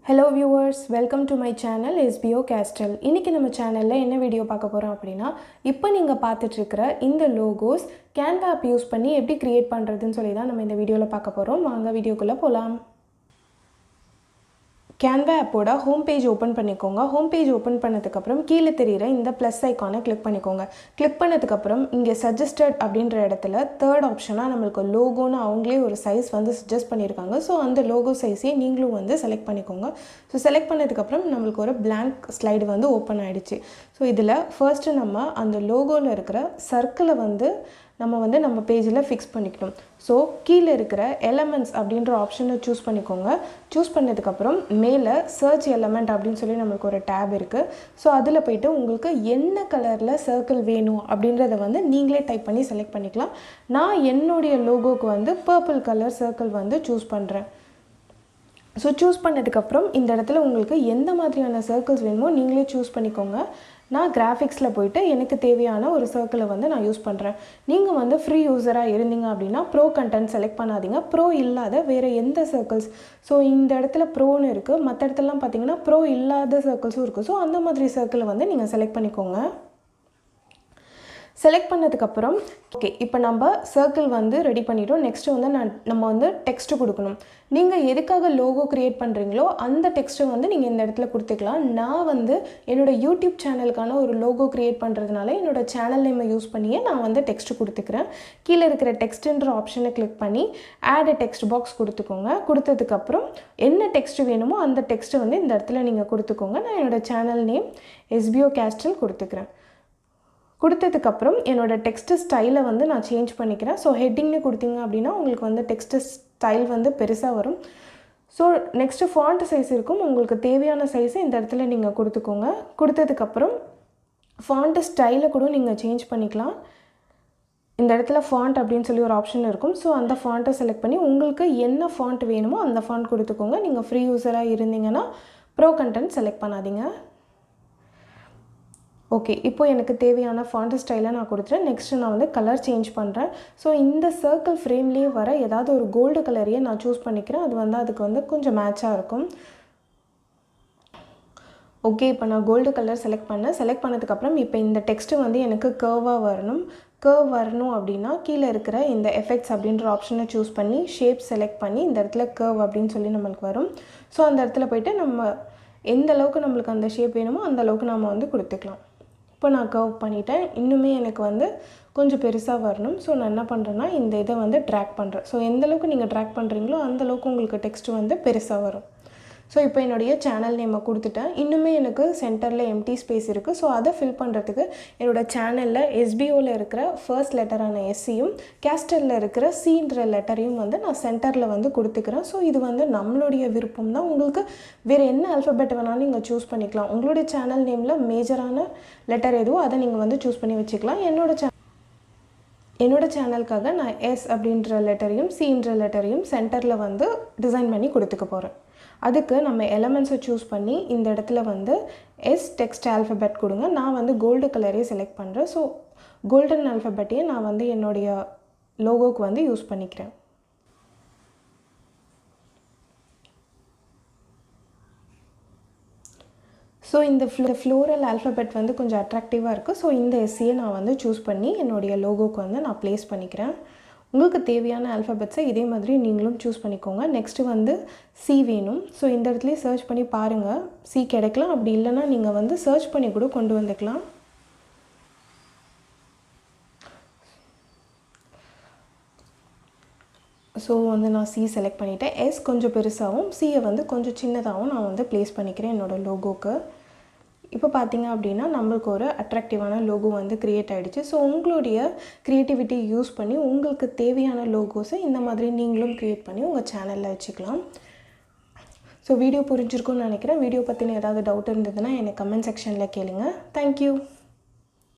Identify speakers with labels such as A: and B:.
A: Hello viewers, welcome to my channel SBO Castle. இன்னைக்கு நம்ம சேனல்ல என்ன வீடியோ பார்க்க போறோம் அப்படினா, இப்போ நீங்க பார்த்துட்டு இருக்கிற இந்த லோகோஸ் Canva app யூஸ் பண்ணி எப்படி கிரியேட் பண்றதுன்னு சொல்லி தான் நம்ம இந்த வீடியோல பார்க்க போறோம். வாங்க வீடியோக்குள்ள போலாம். Canva appோட ஹோம் பேஜ் ஓபன் பண்ணிக்கோங்க. ஹோம் பேஜ் ஓபன் பண்ணதுக்கு அப்புறம் கீழ தெரியுற இந்த ப்ளஸ் ஐகானை கிளிக் பண்ணிக்கோங்க. கிளிக் பண்ணதுக்கு அப்புறம் இங்க சஜஸ்டட் அப்படிங்கற இடத்துல third ஆப்ஷனா நமக்கு லோகோன்னு அவங்களே ஒரு சைஸ் வந்து சஜஸ்ட் பண்ணிருக்காங்க. சோ அந்த லோகோ சைஸை நீங்களும் வந்து செலக்ட் பண்ணிக்கோங்க. சோ செலக்ட் பண்ணதுக்கு அப்புறம் நமக்கு ஒரு blank ஸ்லைடு வந்து ஓபன் ஆயிடுச்சு. சோ இதுல ஃபர்ஸ்ட் நம்ம அந்த லோகோல இருக்கிற சர்க்கிளை வந்து நம்ம பேஜ்ல ஃபிக்ஸ் பண்ணிக்கணும். சோ கீழ இருக்கிற எலிமெண்ட்ஸ் அப்படிங்கற ஆப்ஷனை சூஸ் பண்ணிக்கோங்க. சூஸ் பண்ணதுக்கு அப்புறம் மேல சர்ச் எலிமெண்ட் அப்படினு சொல்லி நமக்கு ஒரு டாப் இருக்கு. சோ அதுல போய்ட்டு உங்களுக்கு என்ன கலர்ல சர்க்கிள் வேணும் அப்படிங்கறத வந்து நீங்களே டைப் பண்ணி செலக்ட் பண்ணிக்கலாம். நான் என்னோட லோகோக்கு வந்து பர்பிள் கலர் சர்க்கிள் வந்து சூஸ் பண்றேன். சோ சூஸ் பண்ணதுக்கு அப்புறம் இந்த இடத்துல உங்களுக்கு எந்த மாதிரியான சர்க்கிள்ஸ் வேணுமோ நீங்களே சூஸ் பண்ணிக்கோங்க. நான் கிராபிக்ஸ்ல போய்ட்டு எனக்கு தேவையான ஒரு சர்க்கிளை வந்து நான் யூஸ் பண்றேன். நீங்க வந்து ஃப்ரீ யூசரா இருந்தீங்க அப்படினா ப்ரோ கண்டென்ட் செலக்ட் பண்ணாதீங்க. ப்ரோ இல்லாத வேற எந்த சர்க்கிள்ஸ் சோ இந்த இடத்துல ப்ரோன்னு இருக்கு. மத்த இடத்துலலாம் பாத்தீங்கன்னா ப்ரோ இல்லாத சர்க்கிள்ஸும் இருக்கு. சோ அந்த மாதிரி சர்க்கிளை வந்து நீங்க செலக்ட் பண்ணிக்கோங்க. செலக்ட் பண்ணதுக்கு அப்புறம் ஓகே இப்போ நம்ம சர்க்கிள் வந்து ரெடி பண்ணிட்டோம். நெக்ஸ்ட் வந்து நம்ம வந்து டெக்ஸ்ட் கொடுக்கணும். நீங்க எதுக்காக லோகோ கிரியேட் பண்றீங்களோ அந்த டெக்ஸ்ட் வந்து நீங்க இந்த இடத்துல கொடுத்துக்கலாம். நான் வந்து என்னோட YouTube சேனலுக்கான ஒரு லோகோ கிரியேட் பண்றதுனால என்னோட சேனல் நேமை யூஸ் பண்ணியே நான் வந்து டெக்ஸ்ட் கொடுத்துக்கிறேன். கீழ இருக்கிற டெக்ஸ்ட்ன்ற ஆப்ஷனை கிளிக் பண்ணி ஆட் a text box கொடுத்துக்கோங்க. கொடுத்ததுக்கு அப்புறம் என்ன டெக்ஸ்ட் வேணுமோ அந்த டெக்ஸ்ட் வந்து இந்த இடத்துல நீங்க கொடுத்துக்கோங்க. நான் என்னோட சேனல் நேம் SBO Castle கொடுத்துக்கிறேன். கொடுத்ததுக்கு அப்புறம் என்னோட டெக்ஸ்ட் ஸ்டைலை வந்து நான் சேஞ்ச் பண்ணிக்கிறேன். சோ ஹெட்டிங்னு கொடுத்தீங்க அப்படினா உங்களுக்கு வந்து டெக்ஸ்ட் ஸ்டைல் வந்து பெருசா வரும். சோ நெக்ஸ்ட் ஃபாண்ட் சைஸ் இருக்கும். உங்களுக்கு தேவையான சைஸ் இந்த இடத்துல நீங்க கொடுத்துக்கோங்க. கொடுத்ததுக்கு அப்புறம் ஃபாண்ட் ஸ்டைலை கூட நீங்க சேஞ்ச் பண்ணிக்கலாம். இந்த இடத்துல ஃபாண்ட் அப்படினு சொல்லி ஒரு ஆப்ஷன் இருக்கும். சோ அந்த ஃபாண்ட்டை செலக்ட் பண்ணி உங்களுக்கு என்ன ஃபாண்ட் வேணுமோ அந்த ஃபாண்ட் கொடுத்துக்கோங்க. நீங்க ஃப்ரீ யூசரா இருந்தீங்கனா ப்ரோ கண்டென்ட் செலக்ட் பண்ணாதீங்க. ஓகே இப்போ எனக்கு தேவையான ஃபாண்ட் ஸ்டைலை நான் கொடுத்துறேன். நெக்ஸ்ட் நான் வந்து கலர் சேஞ்ச் பண்றேன். சோ இந்த சர்க்கிள் ஃப்ரேம்லயே வர ஏதாவது ஒரு கோல்ட் கலரையே நான் சூஸ் பண்ணிக்கிறேன். அது வந்து அதுக்கு வந்து கொஞ்சம் மேட்சா இருக்கும். ஓகே இப்போ நான் கோல்ட் கலர் செலக்ட் பண்ணேன். செலக்ட் பண்ணதுக்கு அப்புறம் இப்போ இந்த டெக்ஸ்ட் வந்து எனக்கு கர்வா வரணும். கர்வ் வரணும் அப்படினா கீழ இருக்கிற இந்த எஃபெக்ட்ஸ் அப்படிங்கற ஆப்ஷனை சூஸ் பண்ணி ஷேப் செலக்ட் பண்ணி இந்த இடத்துல கர்வ் அப்படினு சொல்லி நமக்கு வரும். சோ அந்த இடத்துல போய்ட்டு நம்ம எந்த அளவுக்கு நமக்கு அந்த ஷேப் வேணுமோ அந்த அளவுக்கு நாம வந்து கொடுத்துக்கலாம். இப்போ நான் கர்வ் பண்ணிட்டேன். இன்னுமே எனக்கு வந்து கொஞ்சம் பெருசா வரணும். சோ நான் என்ன பண்றேன்னா இந்த இத வந்து டிராக் பண்றேன். சோ எந்த அளவுக்கு நீங்க டிராக் பண்றீங்களோ அந்த அளவுக்கு உங்களுக்கு டெக்ஸ்ட் வந்து பெருசா வரும். சோ இப்போ என்னோட சேனல் நேமை கொடுத்துட்டேன். இன்னுமே எனக்கு சென்டர்ல எம்டி ஸ்பேஸ் இருக்கு. சோ அத ஃபில் பண்றதுக்கு என்னோட சேனல்ல SBOல இருக்கிற ஃபர்ஸ்ட் லெட்டரான Sயும் Castleல இருக்கிற Cன்ற லெட்டரையும் வந்து நான் சென்டர்ல வந்து கொடுத்துக்கிறேன். சோ இது வந்து நம்மளுடைய விருப்பம் தான். உங்களுக்கு வேற என்ன ஆல்பபெட் வேணாலும் நீங்க சூஸ் பண்ணிக்கலாம். உங்களுடைய சேனல் நேம்ல மேஜரான லெட்டர் எதுவோ அதை நீங்க வந்து சூஸ் பண்ணி வச்சுக்கலாம். என்னோட சேனலுக்காக நான் S அப்படிங்கற லெட்டரையும் Cன்ற லெட்டரையும் சென்டர்ல வந்து டிசைன் பண்ணி கொடுத்துக்க போறேன். அதுக்கு நம்ம எலிமெண்ட்ஸை சூஸ் பண்ணி இந்த இடத்துல வந்து S டெக்ஸ்ட் ஆல்பபெட் கொடுங்க. நான் வந்து கோல்ட் கலரே செலக்ட் பண்றேன். சோ கோல்டன் ஆல்பபெட்டையே நான் வந்து என்னோட லோகோக்கு வந்து யூஸ் பண்ணிக்கிறேன். சோ இந்த ஃப்ளோரல் ஆல்பபெட் வந்து கொஞ்சம் அட்ராக்டிவா இருக்கு. சோ இந்த Sயை நான் வந்து சூஸ் பண்ணி என்னோட லோகோக்கு வந்து நான் ப்ளேஸ் பண்ணிக்கிறேன். உங்களுக்கு தேவையான ஆல்பபெட்ஸை இதே மாதிரி நீங்களும் சூஸ் பண்ணிக்கோங்க. நெக்ஸ்ட் வந்து C வேணும். சோ இந்த இடத்துலயே சர்ச் பண்ணி பாருங்க. C கிடைக்கலாம். அப்படி இல்லனா நீங்க வந்து சர்ச் பண்ணி கூட கொண்டு வந்துக்கலாம். சோ வந்து நான் C செலக்ட் பண்ணிட்டேன். S கொஞ்சம் பெருசாவும் Cயை வந்து கொஞ்சம் சின்னதாவும் நான் வந்து ப்ளேஸ் பண்ணிக்கிறேன் என்னோட லோகோக்கு. இப்போ பாத்தீங்க அப்படினா நமக்கு ஒரு அட்ராக்டிவான லோகோ வந்து கிரியேட் ஆயிடுச்சு. சோ உங்களுடைய கிரியேட்டிவிட்டி யூஸ் பண்ணி உங்களுக்கு தேவையான லோகோஸை இந்த மாதிரி நீங்களும் கிரியேட் பண்ணி உங்க சேனல்ல வச்சுக்கலாம். சோ வீடியோ புரிஞ்சிருக்கும்னு நினைக்கிறேன். வீடியோ பத்தின ஏதாவது டவுட் இருந்ததுன்னா எனக்கு கமெண்ட் செக்ஷன்ல கேளுங்க. Thank you.